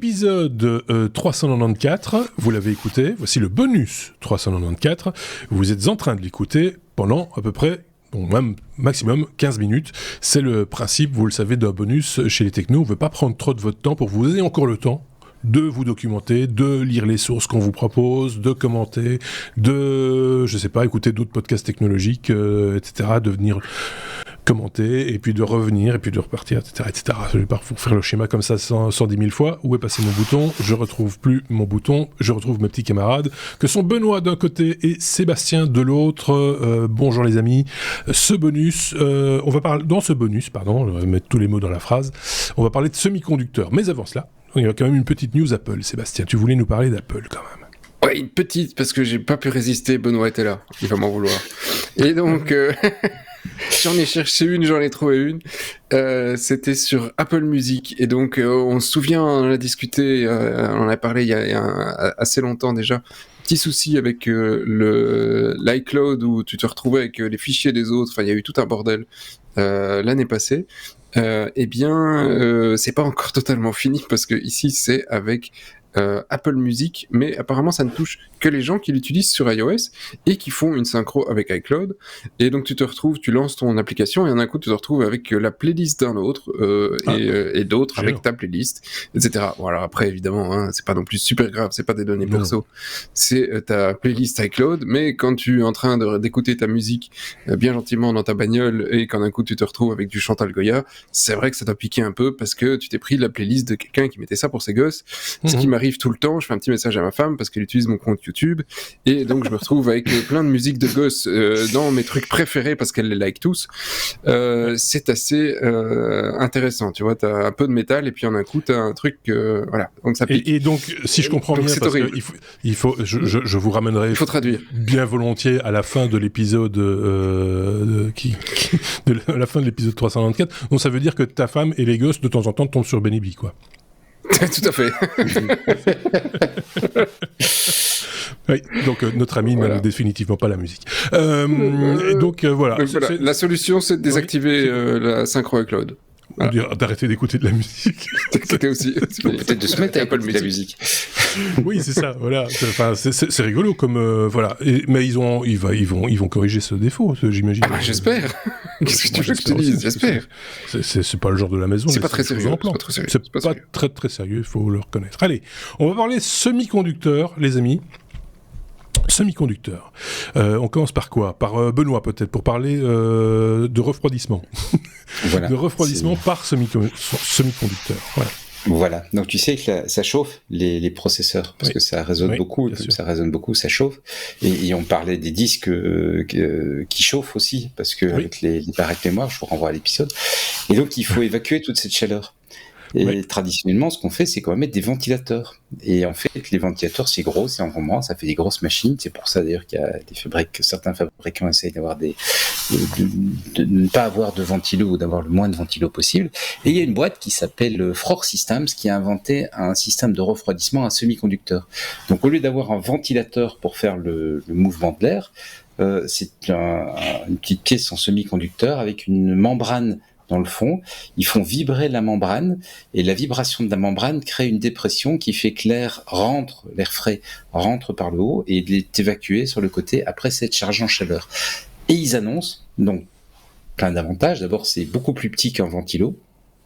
épisode 394, vous l'avez écouté, voici le bonus 394, vous êtes en train de l'écouter pendant à peu près, même maximum 15 minutes, c'est le principe, vous le savez, d'un bonus chez les technos, on ne veut pas prendre trop de votre temps pour que vous ayez encore le temps de vous documenter, de lire les sources qu'on vous propose, de commenter, de, je sais pas, écouter d'autres podcasts technologiques, etc., de venir commenter, et puis de revenir, et puis de repartir, etc., etc. Je vais pas vous faire le schéma comme ça 110 000 fois. Où est passé mon bouton ? Je retrouve plus mon bouton. Je retrouve mes petits camarades, que sont Benoît d'un côté et Sébastien de l'autre. Bonjour les amis. Ce bonus, on va parler, dans ce bonus, pardon, je vais mettre tous les mots dans la phrase, on va parler de semi-conducteurs. Mais avant cela, il y a quand même une petite news Apple. Sébastien, tu voulais nous parler d'Apple quand même. Ouais, une petite, parce que j'ai pas pu résister, Benoît était là, il va m'en vouloir. Et donc, j'en ai cherché une, j'en ai trouvé une, c'était sur Apple Music, et donc on se souvient, on en a discuté, on en a parlé il y a assez longtemps déjà, petit souci avec l'iCloud où tu te retrouvais avec les fichiers des autres, enfin il y a eu tout un bordel l'année passée. Eh bien, c'est pas encore totalement fini parce que ici c'est avec Apple Music, mais apparemment ça ne touche que les gens qui l'utilisent sur iOS et qui font une synchro avec iCloud. Et donc tu te retrouves, tu lances ton application et d'un coup tu te retrouves avec la playlist d'un autre et d'autres avec ta playlist, etc. Bon alors après évidemment, hein, c'est pas non plus super grave, c'est pas des données perso, c'est ta playlist iCloud. Mais quand tu es en train d'écouter ta musique bien gentiment dans ta bagnole et quand d'un coup tu te retrouves avec du Chantal Goya, c'est vrai que ça doit piquer un peu parce que tu t'es pris la playlist de quelqu'un qui mettait ça pour ses gosses. Ce qui m'arrive tout le temps, je fais un petit message à ma femme parce qu'elle utilise mon compte YouTube et donc je me retrouve avec plein de musique de gosses dans mes trucs préférés parce qu'elle les like tous. C'est assez intéressant, tu vois, t'as un peu de métal et puis en un coup t'as un truc, voilà, donc ça pique. Et donc, si je comprends bien, parce que je vous ramènerai il faut traduire bien volontiers à la fin de l'épisode la fin de l'épisode 394. Donc ça veut dire que ta femme et les gosses de temps en temps tombent sur Benny quoi. Tout à fait. Oui, donc notre ami n'a définitivement pas la musique. Donc voilà. Donc, voilà. La solution, c'est de désactiver la synchro iCloud. Voilà. D'arrêter d'écouter de la musique. C'était aussi. Peut-être de se mettre à écouter de la musique. Oui, c'est ça. Voilà. C'est rigolo comme voilà. Mais ils vont corriger ce défaut, j'imagine. Ah bah, j'espère. Qu'est-ce que tu veux que je te dise ? J'espère. C'est pas le genre de la maison. C'est pas très sérieux. C'est pas très très sérieux. Il faut le reconnaître. Allez, on va parler semi-conducteurs, les amis. Semi-conducteurs. On commence par quoi ? Par Benoît peut-être, pour parler de refroidissement. Voilà, de refroidissement par semi-conducteur. Voilà, donc tu sais que ça chauffe les processeurs, parce que ça résonne beaucoup, ça chauffe. Et on parlait des disques qui chauffent aussi, parce que avec les barrettes mémoire, je vous renvoie à l'épisode. Et donc il faut évacuer toute cette chaleur. Et traditionnellement, ce qu'on fait, c'est qu'on va mettre des ventilateurs. Et en fait, les ventilateurs, c'est gros, c'est encombrant, ça fait des grosses machines. C'est pour ça d'ailleurs qu'il y a certains fabricants essayent d'avoir de ne pas avoir de ventilo ou d'avoir le moins de ventilo possible. Et il y a une boîte qui s'appelle Frore Systems qui a inventé un système de refroidissement à semi-conducteur. Donc au lieu d'avoir un ventilateur pour faire le mouvement de l'air, c'est une petite pièce en semi-conducteur avec une membrane dans le fond, ils font vibrer la membrane et la vibration de la membrane crée une dépression qui fait que l'air frais rentre par le haut et il est évacué sur le côté après s'être chargé en chaleur. Et ils annoncent donc plein d'avantages. D'abord, c'est beaucoup plus petit qu'un ventilo,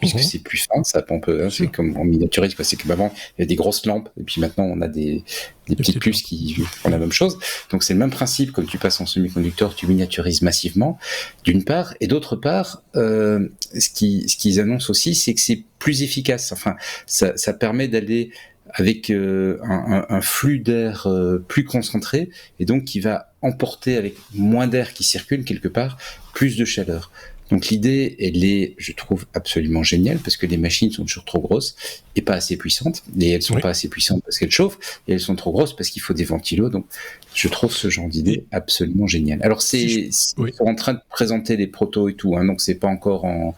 puisque c'est plus fin, ça pompe, c'est comme en miniaturise, c'est que avant il y avait des grosses lampes et puis maintenant on a des petites puces qui font la même chose. Donc c'est le même principe, comme tu passes en semi-conducteur, tu miniaturises massivement, d'une part, et d'autre part, ce qu'ils annoncent aussi, c'est que c'est plus efficace. Enfin, ça permet d'aller avec un flux d'air plus concentré et donc qui va emporter avec moins d'air qui circule quelque part plus de chaleur. Donc l'idée, elle est, je trouve, absolument géniale parce que les machines sont toujours trop grosses et pas assez puissantes. Et elles sont pas assez puissantes parce qu'elles chauffent et elles sont trop grosses parce qu'il faut des ventilos. Donc je trouve ce genre d'idée absolument génial. Alors ils sont en train de présenter des protos et tout, hein, donc c'est pas encore en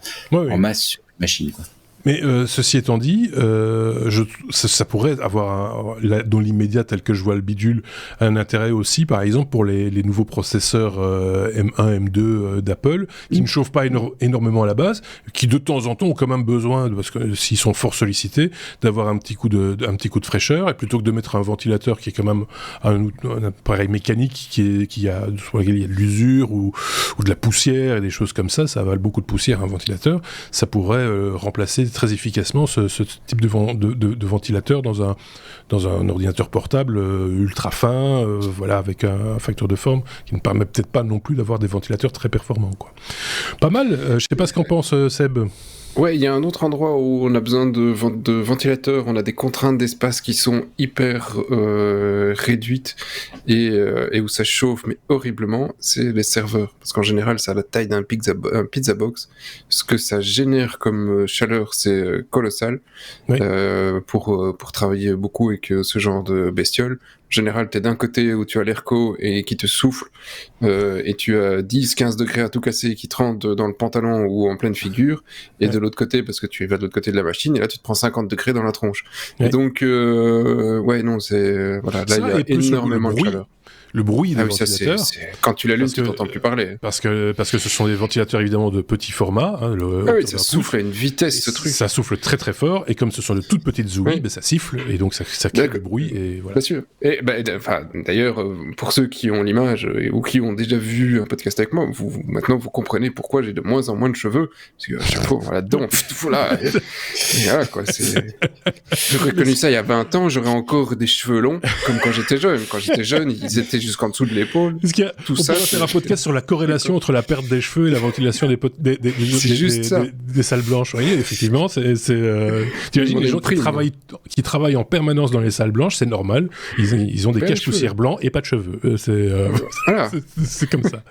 masse sur les machines, quoi. Mais ceci étant dit, ça pourrait avoir, dans l'immédiat, tel que je vois le bidule, un intérêt aussi, par exemple, pour les nouveaux processeurs M1, M2 d'Apple, qui ne chauffent pas énormément à la base, qui de temps en temps ont quand même besoin, parce que s'ils sont fort sollicités, d'avoir un petit coup de fraîcheur, et plutôt que de mettre un ventilateur qui est quand même un appareil mécanique sur lequel il y a de l'usure ou de la poussière et des choses comme ça avale beaucoup de poussière, un ventilateur, ça pourrait remplacer très efficacement ce type de ventilateur dans un ordinateur portable ultra fin, voilà, avec un facteur de forme qui ne permet peut-être pas non plus d'avoir des ventilateurs très performants, quoi. Pas mal, je sais pas ce qu'en pense Seb. Ouais, il y a un autre endroit où on a besoin de ventilateurs, on a des contraintes d'espace qui sont hyper réduites et où ça chauffe, mais horriblement, c'est les serveurs. Parce qu'en général, ça a la taille d'un pizza box. Ce que ça génère comme chaleur, c'est colossal. Oui. Pour travailler beaucoup avec ce genre de bestioles. En général, t'es d'un côté où tu as l'airco et qui te souffle, et tu as 10-15 degrés à tout casser qui te rentrent dans le pantalon ou en pleine figure, et de l'autre côté, parce que tu vas de l'autre côté de la machine, et là tu te prends 50 degrés dans la tronche. Et donc, ouais, non, c'est... Voilà, là, il y a énormément de chaleur. Le bruit des ventilateurs. Quand tu l'allumes, tu t'entends plus parler. Parce que ce sont des ventilateurs évidemment de petit format. Hein, oui, ça souffle à une vitesse, ce truc. Ça souffle très très fort, et comme ce sont de toutes petites zouilles, ça siffle, et donc ça crée du bruit. Et voilà. Bien sûr. Et d'ailleurs, pour ceux qui ont l'image ou qui ont déjà vu un podcast avec moi, maintenant vous comprenez pourquoi j'ai de moins en moins de cheveux. Parce que à chaque fois, là-dedans, voilà. Voilà, quoi. J'aurais connu ça il y a 20 ans, j'aurais encore des cheveux longs, comme quand j'étais jeune. Quand j'étais jeune, ils étaient jusqu'en dessous de l'épaule. On pourrait faire un podcast sur la corrélation entre la perte des cheveux et la ventilation des salles blanches. Vous voyez, effectivement, t'imagines les gens qui travaillent en permanence dans les salles blanches, c'est normal. Ils ont des cache-poussières blancs et pas de cheveux. C'est comme ça.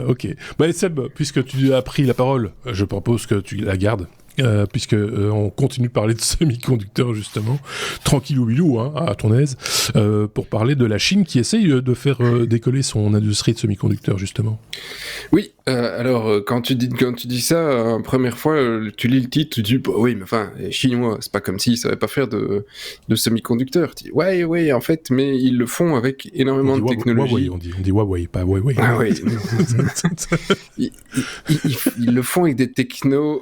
Ok. Seb, puisque tu as pris la parole, je propose que tu la gardes. Puisque on continue de parler de semi-conducteurs justement, tranquillou bilou, hein, à ton aise, pour parler de la Chine qui essaye de faire décoller son industrie de semi-conducteurs justement. Oui, alors quand tu dis ça, première fois, tu lis le titre, tu dis bah oui, mais enfin, les Chinois, c'est pas comme s'ils savaient pas faire de semi-conducteurs. Tu dis ouais, en fait, mais ils le font avec énormément de technologie. On dit Huawei, pas Huawei. Ah oui. Ils le font avec des technos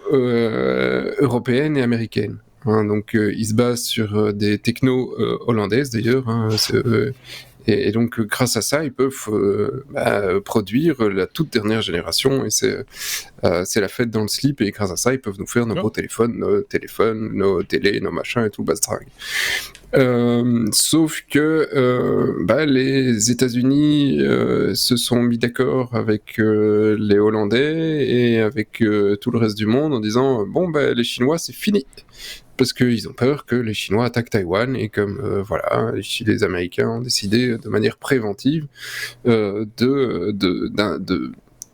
européennes et américaines. Hein, donc ils se basent sur des technos hollandaises d'ailleurs. Hein, et donc grâce à ça, ils peuvent produire la toute dernière génération. Et c'est la fête dans le slip. Et grâce à ça, ils peuvent nous faire nos beaux téléphones, nos télés, nos machins et tout le bastringue. Sauf que les États-Unis se sont mis d'accord avec les Hollandais et avec tout le reste du monde en disant les Chinois c'est fini, parce qu'ils ont peur que les Chinois attaquent Taïwan, et comme les Américains ont décidé de manière préventive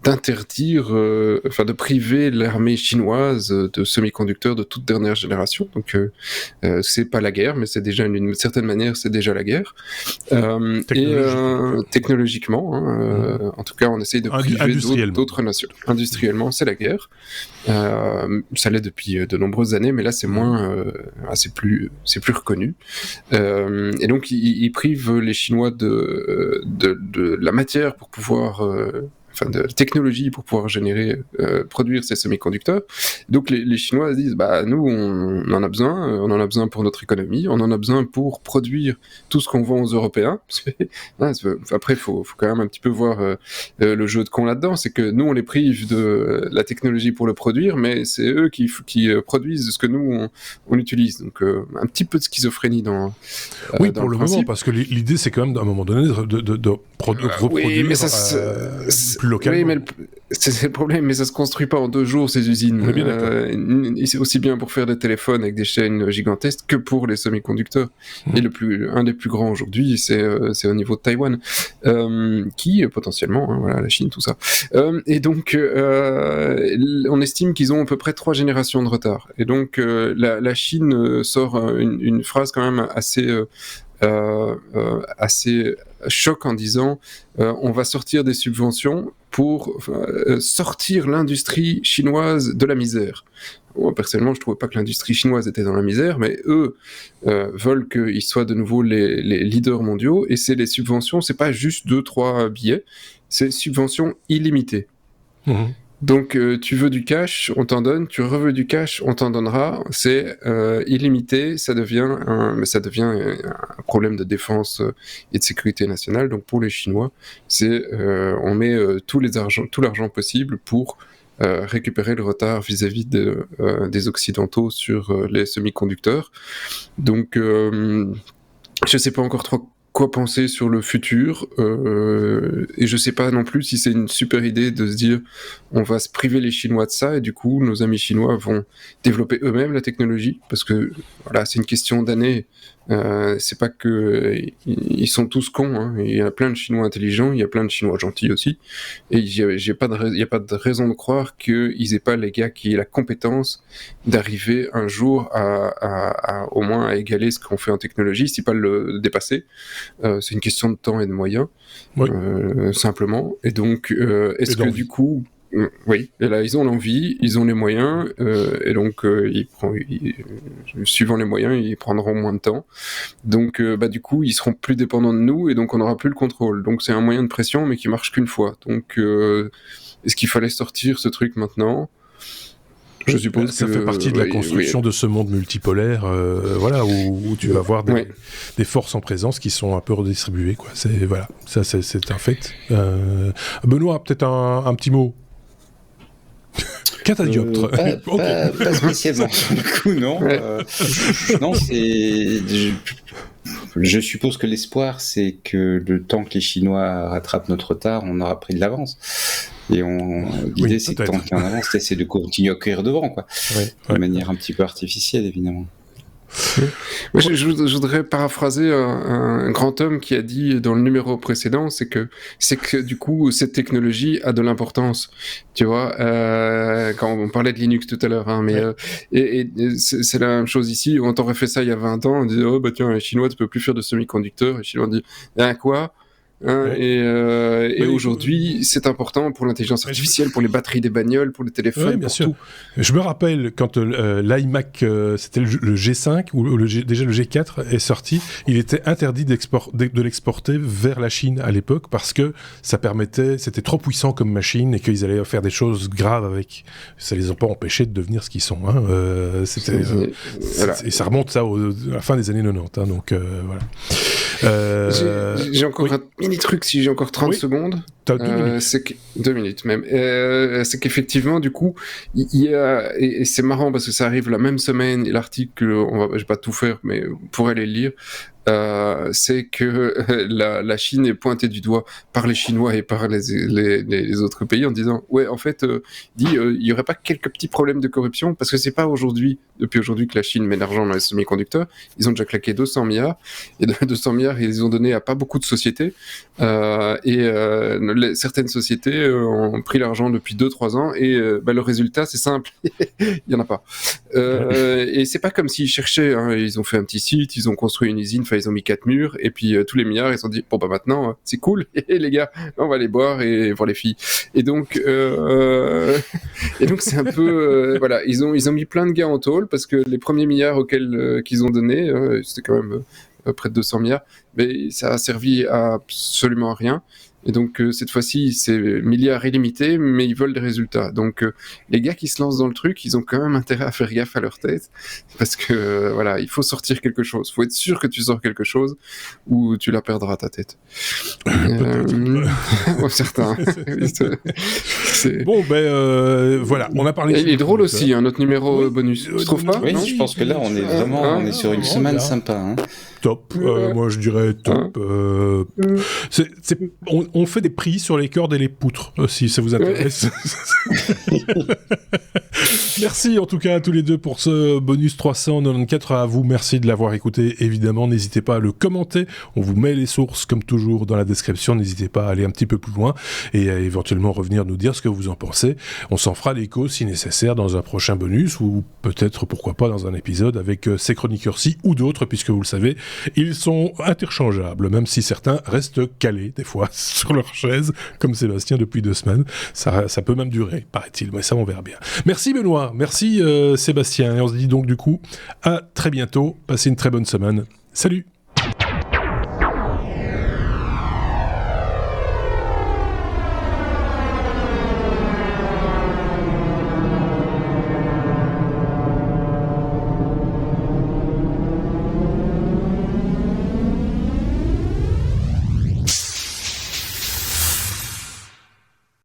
d'interdire, de priver l'armée chinoise de semi-conducteurs de toute dernière génération. Donc c'est pas la guerre, mais c'est déjà d'une certaine manière, c'est déjà la guerre. Technologiquement, en tout cas, on essaye de priver d'autres nations. Industriellement, c'est la guerre. Ça l'est depuis de nombreuses années, mais là c'est moins, c'est plus reconnu. Et donc ils privent les Chinois de la matière pour pouvoir de la technologie pour pouvoir produire ces semi-conducteurs. Donc les Chinois disent nous on en a besoin pour notre économie, on en a besoin pour produire tout ce qu'on vend aux Européens. Après il faut quand même un petit peu voir le jeu de con là-dedans, c'est que nous on les prive de la technologie pour le produire, mais c'est eux qui produisent ce que nous on utilise. Donc un petit peu de schizophrénie dans pour le moment, parce que l'idée c'est quand même à un moment donné de reproduire plus localement. Oui, mais c'est le problème, mais ça se construit pas en 2 jours, ces usines. C'est aussi bien pour faire des téléphones avec des chaînes gigantesques que pour les semi-conducteurs. Et un des plus grands aujourd'hui, c'est au niveau de Taïwan, qui potentiellement, la Chine, tout ça. Et donc, on estime qu'ils ont à peu près 3 générations de retard. Et donc, la Chine sort une phrase quand même assez choc en disant on va sortir des subventions pour sortir l'industrie chinoise de la misère. Moi, personnellement, je trouvais pas que l'industrie chinoise était dans la misère, mais eux veulent qu'ils soient de nouveau les leaders mondiaux, et c'est les subventions, c'est pas juste 2-3 billets, c'est subventions illimitées. Donc, tu veux du cash, on t'en donne. Tu veux du cash, on t'en donnera. C'est illimité. Ça devient un problème de défense et de sécurité nationale. Donc, pour les Chinois, on met tout l'argent possible pour récupérer le retard vis-à-vis des Occidentaux sur les semi-conducteurs. Donc, je sais pas encore trop quoi penser sur le futur, et je sais pas non plus si c'est une super idée de se dire on va se priver les Chinois de ça, et du coup nos amis chinois vont développer eux-mêmes la technologie, parce que voilà, c'est une question d'années. C'est pas que ils sont tous cons, hein. Il y a plein de Chinois intelligents, il y a plein de Chinois gentils aussi, et il y a pas de raison de croire qu'ils aient pas les gars qui aient la compétence d'arriver un jour à au moins à égaler ce qu'on fait en technologie, si pas le dépasser. C'est une question de temps et de moyens, simplement. Et donc, est-ce que du coup, oui, et là ils ont l'envie, ils ont les moyens, et donc suivant les moyens, ils prendront moins de temps. Donc, du coup, ils seront plus dépendants de nous, et donc on n'aura plus le contrôle. Donc c'est un moyen de pression, mais qui marche qu'une fois. Donc, est-ce qu'il fallait sortir ce truc maintenant ? Je suppose ça fait partie de la construction de ce monde multipolaire, voilà, où tu vas avoir des forces en présence qui sont un peu redistribuées, quoi. C'est un fait. Benoît, peut-être un petit mot. Catadioptre. Pas spécialement. Du coup, non. Non, je suppose que l'espoir, c'est que le temps que les Chinois rattrapent notre retard, on aura pris de l'avance. Et l'idée, c'est que tant qu'il y en avance, c'est de continuer à courir devant, quoi. De manière un petit peu artificielle, évidemment. Je voudrais paraphraser un grand homme qui a dit dans le numéro précédent, c'est que du coup cette technologie a de l'importance, tu vois, quand on parlait de Linux tout à l'heure, hein, mais et c'est la même chose ici. On t'aurait fait ça il y a 20 ans, on disait tiens, les Chinois tu peux plus faire de semi-conducteurs, les Chinois disent quoi? Et aujourd'hui, c'est important pour l'intelligence artificielle, pour les batteries des bagnoles, pour les téléphones, bien pour sûr. tout. Je me rappelle quand l'iMac, c'était le G5 ou déjà le G4 est sorti, il était interdit de l'exporter vers la Chine à l'époque parce que c'était trop puissant comme machine et qu'ils allaient faire des choses graves avec. Ça les a pas empêchés de devenir ce qu'ils sont. Hein. Et ça remonte à la fin des années 90. Hein, donc voilà. J'ai encore un mini truc, si j'ai encore 30 secondes. T'as 2 minutes. C'est 2 minutes même. C'est qu'effectivement, du coup, il y a, et c'est marrant parce que ça arrive la même semaine, et l'article, je vais pas tout faire, mais vous pourrez aller le lire. C'est que la Chine est pointée du doigt par les Chinois et par les autres pays en disant en fait il y aurait pas quelques petits problèmes de corruption, parce que c'est pas depuis aujourd'hui que la Chine met l'argent dans les semi-conducteurs. Ils ont déjà claqué 200 milliards, et de 200 milliards ils ont donné à pas beaucoup de sociétés, certaines sociétés ont pris l'argent depuis 2-3 ans, et le résultat c'est simple, il y en a pas, et c'est pas comme s'ils cherchaient, hein. Ils ont fait un petit site, ils ont construit une usine, ils ont mis 4 murs, et puis tous les milliards, ils se sont dit, maintenant, c'est cool, et les gars, on va aller boire et voir les filles. Et donc c'est un peu, voilà, ils ont mis plein de gars en tôle, parce que les premiers milliards qu'ils ont donnés, c'était quand même près de 200 milliards, mais ça a servi à absolument rien. Et donc cette fois-ci, c'est milliards illimités, mais ils veulent des résultats. Donc les gars qui se lancent dans le truc, ils ont quand même intérêt à faire gaffe à leur tête, parce que voilà, il faut sortir quelque chose. Il faut être sûr que tu sors quelque chose, ou tu la perdras ta tête. Certains. Bon, voilà, on a parlé. Il est drôle aussi, notre numéro bonus. Tu trouves pas? Oui, je pense que là, on est vraiment, sur une semaine sympa. Hein. Top. Moi, je dirais top. On fait des prix sur les cordes et les poutres, si ça vous intéresse. Merci en tout cas à tous les deux pour ce bonus 394. À vous, merci de l'avoir écouté. Évidemment, n'hésitez pas à le commenter. On vous met les sources, comme toujours, dans la description. N'hésitez pas à aller un petit peu plus loin et à éventuellement revenir nous dire ce que vous en pensez. On s'en fera l'écho, si nécessaire, dans un prochain bonus, ou peut-être, pourquoi pas, dans un épisode avec ces chroniqueurs-ci ou d'autres, puisque vous le savez, ils sont interchangeables, même si certains restent calés, des fois. sur leur chaise, comme Sébastien depuis 2 semaines. Ça peut même durer, paraît-il, mais ça on verra bien. Merci Benoît, merci Sébastien, et on se dit donc du coup à très bientôt. Passez une très bonne semaine. Salut!